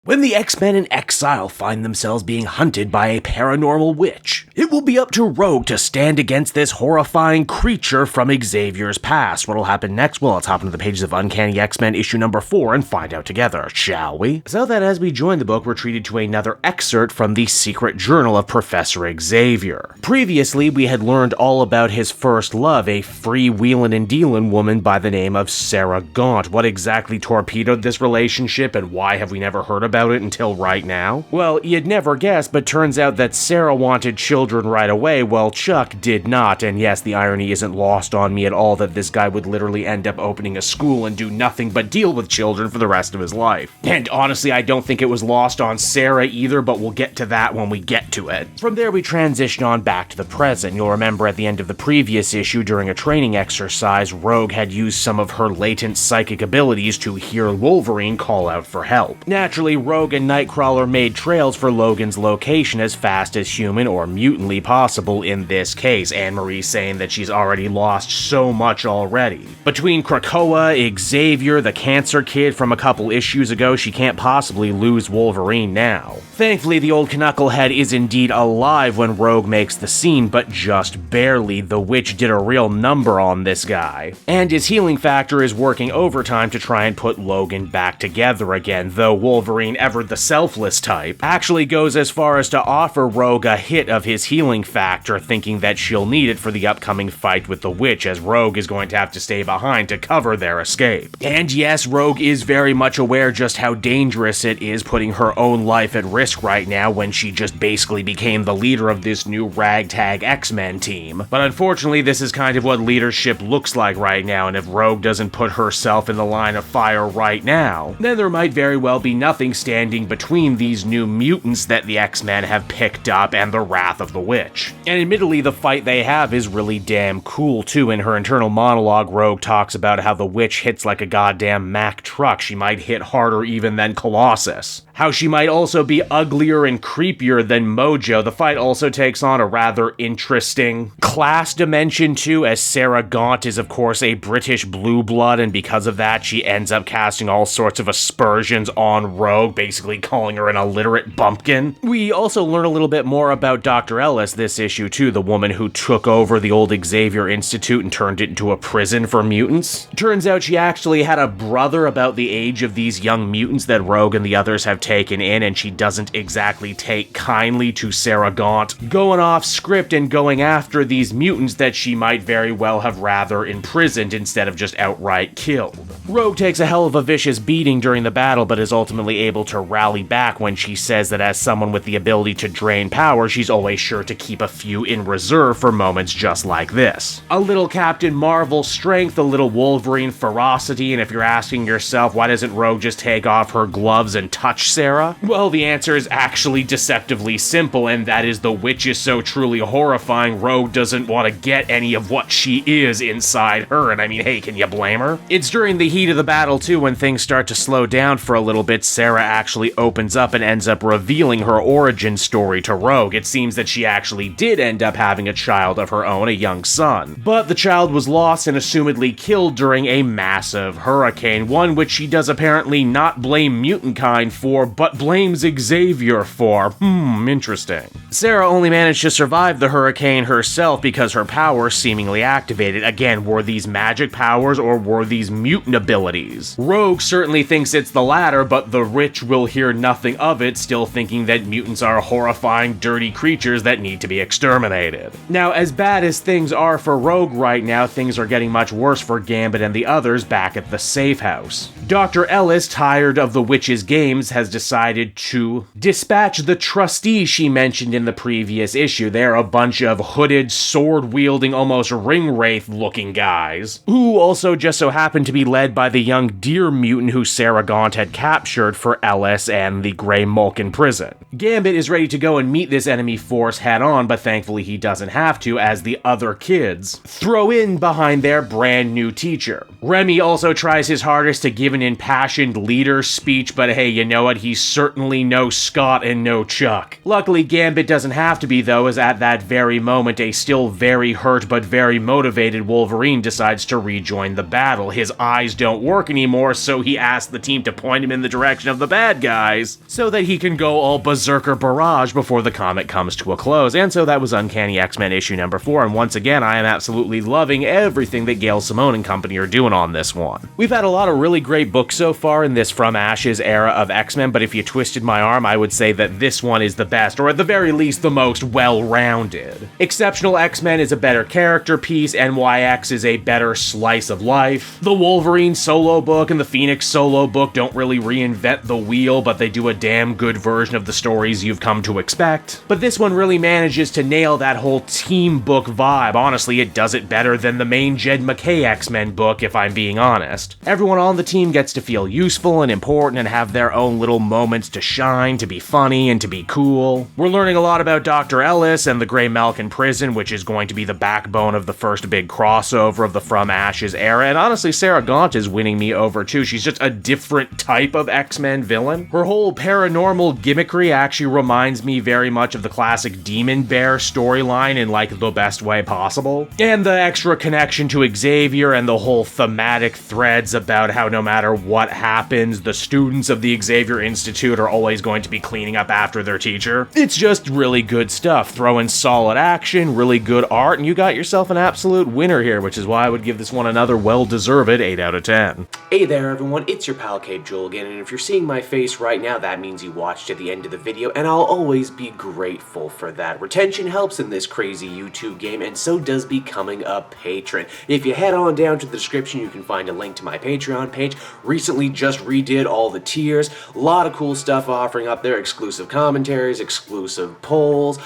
When the X-Men in exile find themselves being hunted by a paranormal witch, it will be up to Rogue to stand against this horrifying creature from Xavier's past. What'll happen next? Well, let's hop into the pages of Uncanny X Men issue number 4 and find out together, shall we? So that as we join the book, we're treated to another excerpt from the secret journal of Professor Xavier. Previously, we had learned all about his first love, a freewheelin' and dealin' woman by the name of Sarah Gaunt. What exactly torpedoed this relationship, and why have we never heard about it until right now? Well, you'd never guess, but turns out that Sarah wanted children right away, while Chuck did not, and yes, the irony isn't lost on me at all that this guy would literally end up opening a school and do nothing but deal with children for the rest of his life. And honestly, I don't think it was lost on Sarah either, but we'll get to that when we get to it. From there, we transition on back to the present. You'll remember at the end of the previous issue, during a training exercise, Rogue had used some of her latent psychic abilities to hear Wolverine call out for help. Naturally, Rogue and Nightcrawler made trails for Logan's location as fast as human or mutantly possible in this case, Anne-Marie saying that she's already lost so much already. Between Krakoa, Xavier, the cancer kid from a couple issues ago, she can't possibly lose Wolverine now. Thankfully, the old knucklehead is indeed alive when Rogue makes the scene, but just barely. The witch did a real number on this guy. And his healing factor is working overtime to try and put Logan back together again, though Wolverine, ever the selfless type, actually goes as far as to offer Rogue a hit of his healing factor, thinking that she'll need it for the upcoming fight with the witch, as Rogue is going to have to stay behind to cover their escape. And yes, Rogue is very much aware just how dangerous it is putting her own life at risk right now when she just basically became the leader of this new ragtag X-Men team. But unfortunately, this is kind of what leadership looks like right now, and if Rogue doesn't put herself in the line of fire right now, then there might very well be nothing standing between these new mutants that the X-Men have picked up and the wrath of the witch. And admittedly, the fight they have is really damn cool too. In her internal monologue, Rogue talks about how the witch hits like a goddamn Mack truck. She might hit harder even than Colossus. How she might also be uglier and creepier than Mojo. The fight also takes on a rather interesting class dimension too, as Sarah Gaunt is of course a British blue blood, and because of that she ends up casting all sorts of aspersions on Rogue, basically calling her an illiterate bumpkin. We also learn a little bit more about Dr. Ellis this issue too, the woman who took over the old Xavier Institute and turned it into a prison for mutants. Turns out she actually had a brother about the age of these young mutants that Rogue and the others have taken in, and she doesn't exactly take kindly to Sarah Gaunt going off script and going after these mutants that she might very well have rather imprisoned instead of just outright killed. Rogue takes a hell of a vicious beating during the battle, but is ultimately able to rally back when she says that as someone with the ability to drain power, she's always sure to keep a few in reserve for moments just like this. A little Captain Marvel strength, a little Wolverine ferocity, and if you're asking yourself why doesn't Rogue just take off her gloves and touch Sarah? Well, the answer is actually deceptively simple, and that is the witch is so truly horrifying, Rogue doesn't want to get any of what she is inside her, and I mean, hey, can you blame her? It's during the heat of the battle too, when things start to slow down for a little bit, Sarah actually opens up and ends up revealing her origin story to Rogue. It seems that she actually did end up having a child of her own, a young son, but the child was lost and assumedly killed during a massive hurricane, one which she does apparently not blame mutantkind for, but blames Xavier for. Interesting. Sarah only managed to survive the hurricane herself because her powers seemingly activated. Again, were these magic powers or were these mutant abilities? Rogue certainly thinks it's the latter, but the rich will hear nothing of it, still thinking that mutants are horrifying, dirty creatures that need to be exterminated. Now, as bad as things are for Rogue right now, things are getting much worse for Gambit and the others back at the safe house. Dr. Ellis, tired of the witch's games, has decided to dispatch the trustee she mentioned in the previous issue. They're a bunch of hooded, sword-wielding, almost ring-wraith-looking guys, who also just so happen to be led by the young deer mutant who Sarah Gaunt had captured for Ellis and the Grey Mulkin prison. Gambit is ready to go and meet this enemy force head-on, but thankfully he doesn't have to, as the other kids throw in behind their brand new teacher. Remy also tries his hardest to give an impassioned leader speech, but hey, you know what? He's certainly no Scott and no Chuck. Luckily, Gambit doesn't have to be, though, as at that very moment, a still very hurt but very motivated Wolverine decides to rejoin the battle. His eyes don't work anymore, so he asks the team to point him in the direction of the bad guys, so that he can go all berserker barrage before the comic comes to a close. And so that was Uncanny X Men issue number 4, and once again, I am absolutely loving everything that Gail Simone and company are doing on this one. We've had a lot of really great books so far in this From Ashes era of X-Men, but if you twisted my arm, I would say that this one is the best, or at the very least, the most well-rounded. Exceptional X-Men is a better character piece, NYX is a better slice of life. The Wolverine solo book and the Phoenix solo book don't really reinvent the wheel, but they do a damn good version of the stories you've come to expect. But this one really manages to nail that whole team book vibe. Honestly, it does it better than the main Jed MacKay X-Men book, if I'm being honest. Everyone on the team gets to feel useful and important and have their own little moments to shine, to be funny, and to be cool. We're learning a lot about Dr. Ellis and the Grey Malkin prison, which is going to be the backbone of the first big crossover of the From Ashes era, and honestly, Sarah Gaunt is winning me over too. She's just a different type of X-Men villain. Her whole paranormal gimmickry actually reminds me very much of the classic Demon Bear storyline in like the best way possible. And the extra connection to Xavier and the whole thematic threads about how no matter what happens, the students of the Xavier Institute are always going to be cleaning up after their teacher. It's just really good stuff. Throw in solid action, really good art, and you got yourself an absolute winner here, which is why I would give this one another well-deserved 8 out of 10. Hey there everyone, it's your pal Cape Joel again, and if you're seeing my face right now, that means you watched to the end of the video, and I'll always be grateful for that. Retention helps in this crazy YouTube game, and so does becoming a patron. If you head on down to the description, you can find a link to my Patreon page. Recently just redid all the tiers, a lot of cool stuff offering up there, exclusive commentaries, exclusive polls,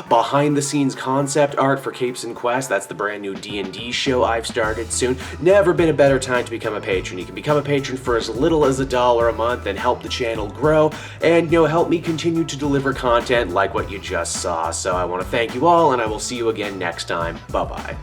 behind the scenes concept art for Capes and Quest. That's the brand new D&D show I've started soon. Never been a better time to become a patron. You can become a patron for as little as $1 a month and help the channel grow, and help me continue to deliver content like what you just saw. So I want to thank you all, and I will see you again next time. Bye bye.